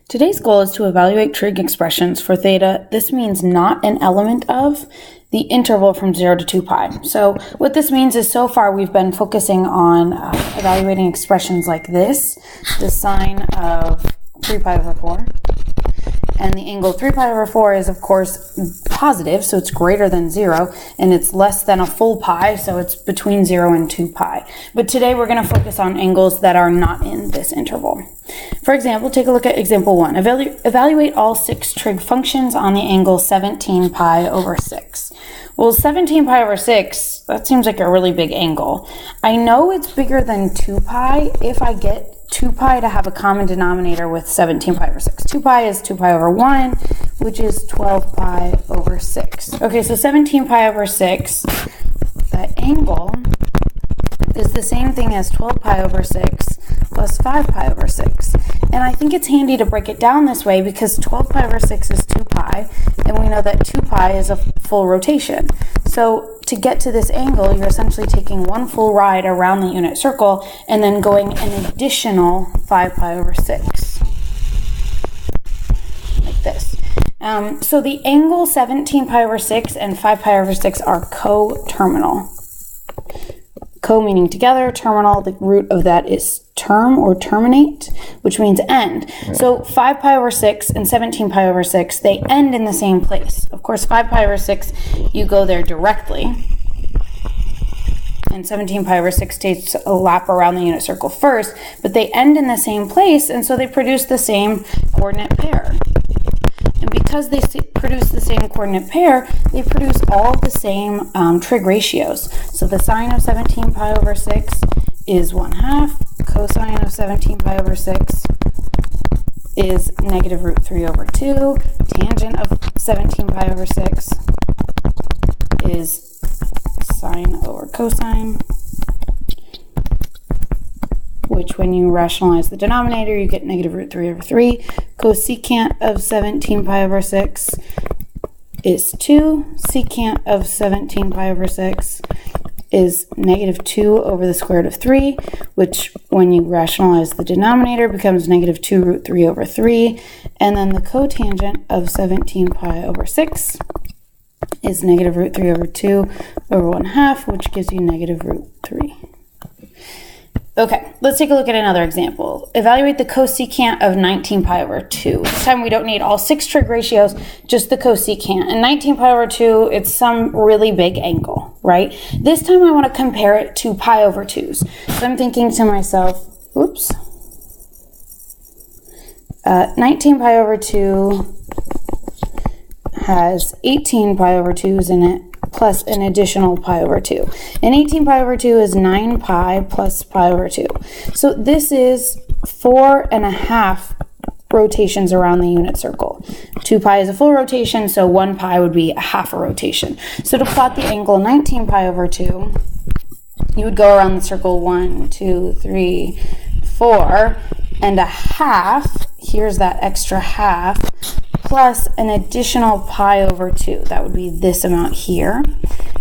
Today's goal is to evaluate trig expressions for theta. This means not an element of the interval from 0 to 2 pi. So what this means is so far we've been focusing on evaluating expressions like this, the sine of 3 pi over 4. And the angle 3 pi over 4 is, of course, positive, so it's greater than 0, and it's less than a full pi, so it's between 0 and 2 pi. But today we're going to focus on angles that are not in this interval. For example, take a look at example 1. Evaluate all 6 trig functions on the angle 17 pi over 6. Well, 17 pi over 6, that seems like a really big angle. I know it's bigger than 2 pi if I get 2 pi to have a common denominator with 17 pi over 6. 2 pi is 2 pi over 1, which is 12 pi over 6. Okay, so 17 pi over 6, that angle is the same thing as 12 pi over 6 plus 5 pi over 6. And I think it's handy to break it down this way because 12 pi over 6 is 2 pi, and we know that 2 pi is a full rotation. So to get to this angle, you're essentially taking one full ride around the unit circle and then going an additional 5 pi over 6. Like this. So the angle 17 pi over 6 and 5 pi over 6 are coterminal. Co meaning together, terminal, the root of that is term or terminate, which means end. So 5 pi over 6 and 17 pi over 6, they end in the same place. Of course, 5 pi over 6, you go there directly. And 17 pi over 6 takes a lap around the unit circle first, but they end in the same place, and so they produce the same coordinate pair. And because they produce the same coordinate pair, they produce all the same trig ratios. So the sine of 17 pi over 6 is 1/2. Cosine of 17 pi over 6 is negative root 3 over 2. Tangent of 17 pi over 6 is sine over cosine, which when you rationalize the denominator, you get negative root 3 over 3. Cosecant of 17 pi over 6 is 2. Secant of 17 pi over 6 is negative 2 over the square root of 3, which when you rationalize the denominator becomes negative 2 root 3 over 3. And then the cotangent of 17 pi over 6 is negative root 3 over 2 over 1/2, which gives you negative root 3. Okay, let's take a look at another example. Evaluate the cosecant of 19 pi over 2. This time we don't need all 6 trig ratios, just the cosecant. And 19 pi over 2, it's some really big angle, right? This time I want to compare it to pi over 2's. So I'm thinking to myself, 19 pi over 2 has 18 pi over 2's in it, plus an additional pi over 2. And 18 pi over 2 is 9 pi plus pi over 2. So this is 4.5 rotations around the unit circle. 2 pi is a full rotation, so 1 pi would be a half a rotation. So to plot the angle 19 pi over 2, you would go around the circle 1, 2, 3, 4, and a half, here's that extra half, plus an additional pi over 2. That would be this amount here.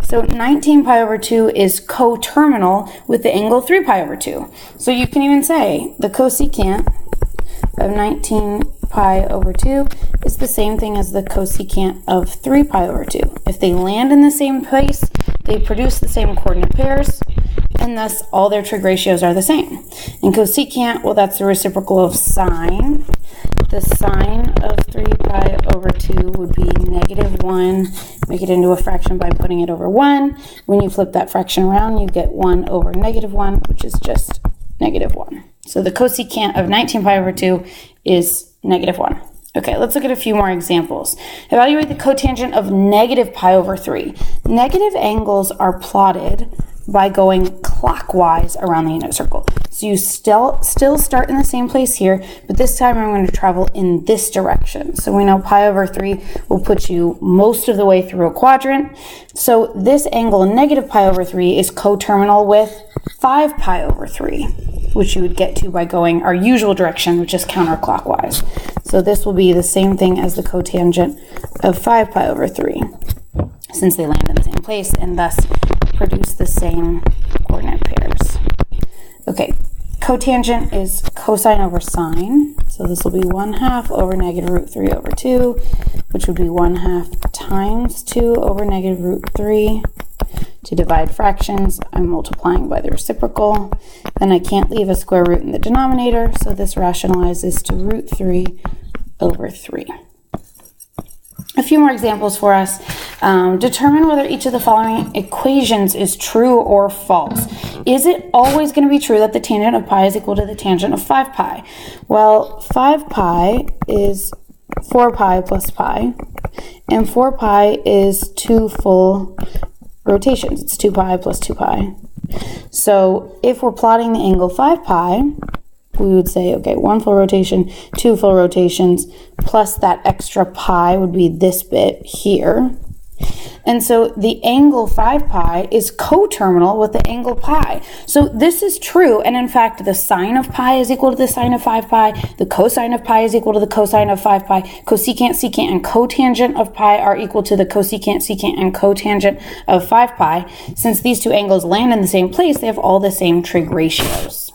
So 19 pi over 2 is coterminal with the angle 3 pi over 2. So you can even say the cosecant of 19 pi over 2 is the same thing as the cosecant of 3 pi over 2. If they land in the same place, they produce the same coordinate pairs, and thus all their trig ratios are the same. And cosecant, well, that's the reciprocal of sine. The sine of 3 pi over 2 would be negative 1. Make it into a fraction by putting it over 1. When you flip that fraction around, you get 1 over negative 1, which is just negative 1. So the cosecant of 19 pi over 2 is negative 1. Okay, let's look at a few more examples. Evaluate the cotangent of negative pi over 3. Negative angles are plotted by going clockwise around the unit circle. So you still start in the same place here, but this time I'm going to travel in this direction. So we know pi over 3 will put you most of the way through a quadrant. So this angle negative pi over 3 is coterminal with 5 pi over 3, which you would get to by going our usual direction, which is counterclockwise. So this will be the same thing as the cotangent of 5 pi over 3, since they land in the same place and thus produce the same coordinate pairs. Okay, Cotangent is cosine over sine. So this will be 1/2 over negative root 3 over 2, which would be 1/2 times 2 over negative root 3. To divide fractions, I'm multiplying by the reciprocal. Then I can't leave a square root in the denominator, so this rationalizes to root 3 over 3. A few more examples for us. Determine whether each of the following equations is true or false. Is it always going to be true that the tangent of pi is equal to the tangent of 5 pi? Well, 5 pi is 4 pi plus pi, and 4 pi is 2 full rotations. It's 2 pi plus 2 pi. So if we're plotting the angle 5 pi, we would say, okay, 1 full rotation, 2 full rotations, plus that extra pi would be this bit here. And so the angle 5 pi is coterminal with the angle pi. So this is true, and in fact, the sine of pi is equal to the sine of 5 pi, the cosine of pi is equal to the cosine of 5 pi, cosecant, secant, and cotangent of pi are equal to the cosecant, secant, and cotangent of 5 pi. Since these two angles land in the same place, they have all the same trig ratios.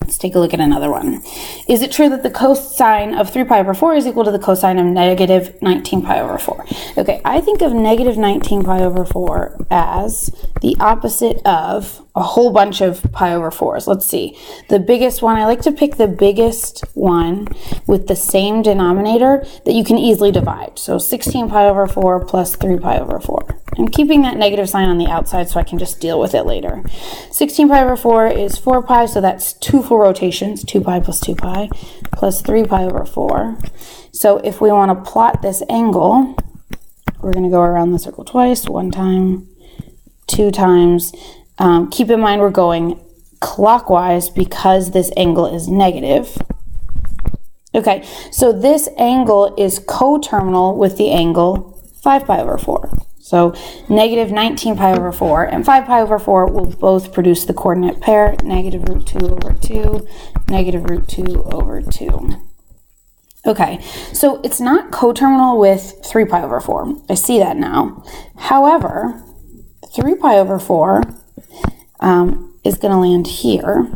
Let's take a look at another one. Is it true that the cosine of 3 pi over 4 is equal to the cosine of negative 19 pi over 4? Okay, I think of negative 19 pi over 4 as the opposite of a whole bunch of pi over 4s. Let's see. The biggest one, I like to pick the biggest one with the same denominator that you can easily divide. So 16 pi over 4 plus 3 pi over 4. I'm keeping that negative sign on the outside so I can just deal with it later. 16 pi over 4 is 4 pi, so that's 2 full rotations, 2 pi plus 2 pi, plus 3 pi over 4. So if we want to plot this angle, we're going to go around the circle twice, 1 time, 2 times. Keep in mind we're going clockwise because this angle is negative. Okay, so this angle is coterminal with the angle 5 pi over 4. So negative 19 pi over 4 and 5 pi over 4 will both produce the coordinate pair, negative root 2 over 2, negative root 2 over 2. Okay, so it's not coterminal with 3 pi over 4. I see that now. However, 3 pi over 4 is going to land here.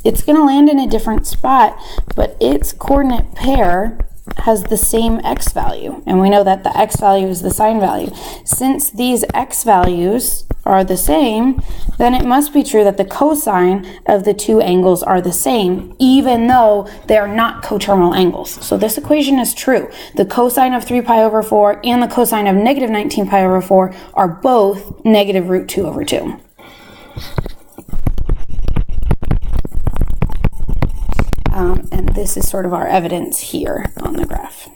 It's going to land in a different spot, but its coordinate pair has the same x value, and we know that the x value is the sine value. Since these x values are the same, then it must be true that the cosine of the two angles are the same, even though they are not coterminal angles. So this equation is true. The cosine of 3 pi over 4 and the cosine of negative 19 pi over 4 are both negative root 2 over 2. And this is sort of our evidence here on the graph.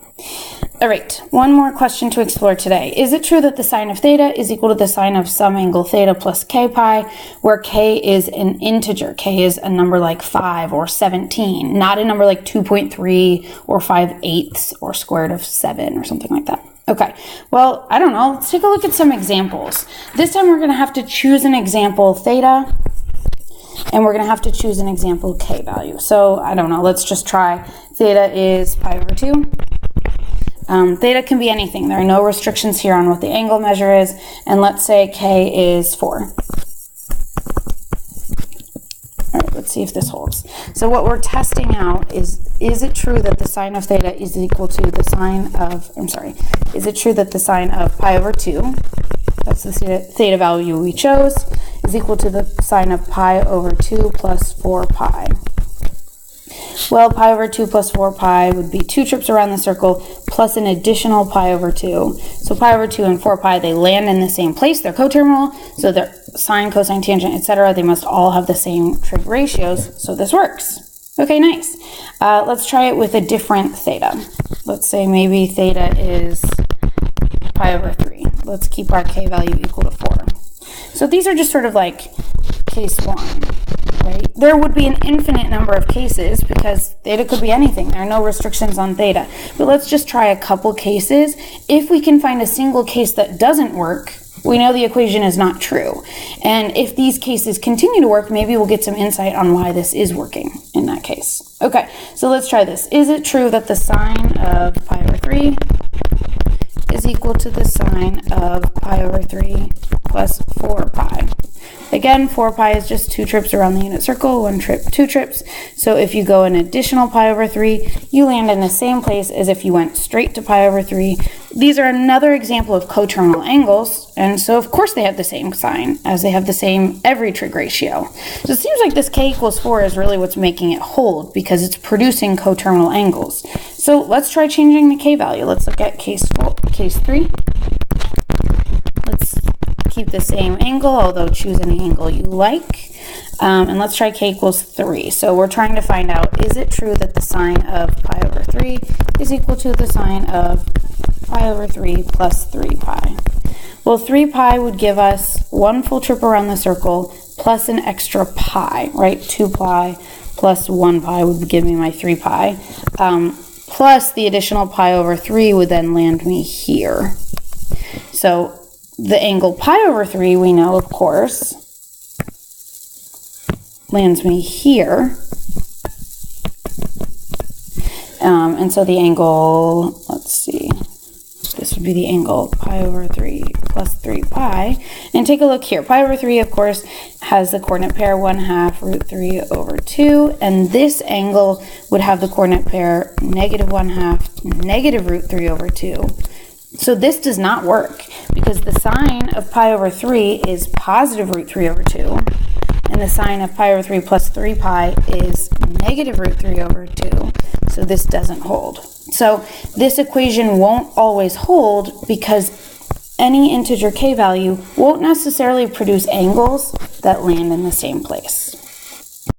All right, one more question to explore today. Is it true that the sine of theta is equal to the sine of some angle theta plus k pi, where k is an integer? K is a number like 5 or 17, not a number like 2.3 or 5/8 or square root of 7 or something like that. Okay, well, I don't know. Let's take a look at some examples. This time we're going to have to choose an example theta, and we're going to have to choose an example k value. So, I don't know, let's just try theta is pi over 2. Theta can be anything. There are no restrictions here on what the angle measure is. And let's say k is 4. All right, let's see if this holds. So what we're testing out is it true that the sine of theta is equal to the sine of, is it true that the sine of pi over 2, that's the theta value we chose, is equal to the sine of pi over 2 plus 4 pi. Well, pi over 2 plus 4 pi would be 2 trips around the circle plus an additional pi over 2. So pi over 2 and 4 pi, they land in the same place. They're coterminal, so they're sine, cosine, tangent, etc. They must all have the same trig ratios, so this works. Okay, nice. Let's try it with a different theta. Let's say maybe theta is pi over 3. Let's keep our k value equal to 4. So these are just sort of like case 1, right? There would be an infinite number of cases because theta could be anything. There are no restrictions on theta. But let's just try a couple cases. If we can find a single case that doesn't work, we know the equation is not true. And if these cases continue to work, maybe we'll get some insight on why this is working in that case. Okay, so let's try this. Is it true that the sine of pi over 3 is equal to the sine of pi over 3 plus 4 pi? Again, 4 pi is just 2 trips around the unit circle, 1 trip, 2 trips. So if you go an additional pi over 3, you land in the same place as if you went straight to pi over 3. These are another example of coterminal angles, and so of course they have the same sign, as they have the same every trig ratio. So it seems like this k equals 4 is really what's making it hold, because it's producing coterminal angles. So let's try changing the k value. Let's look at case 3. Let's keep the same angle, although choose any angle you like. And let's try k equals 3. So we're trying to find out, is it true that the sine of pi over 3 is equal to the sine of pi over 3 plus 3 pi? Well, 3 pi would give us 1 full trip around the circle plus an extra pi, right? 2 pi plus 1 pi would give me my 3 pi. Plus the additional pi over 3 would then land me here. So the angle pi over 3, we know, of course, lands me here. And so the angle, let's see, this would be the angle pi over 3 plus 3 pi. And take a look here. Pi over 3, of course, has the coordinate pair 1/2 root 3 over 2. And this angle would have the coordinate pair negative 1/2 negative root 3 over 2. So this does not work, because the sine of pi over 3 is positive root 3 over 2, and the sine of pi over 3 plus 3 pi is negative root 3 over 2, so this doesn't hold. So this equation won't always hold, because any integer k value won't necessarily produce angles that land in the same place.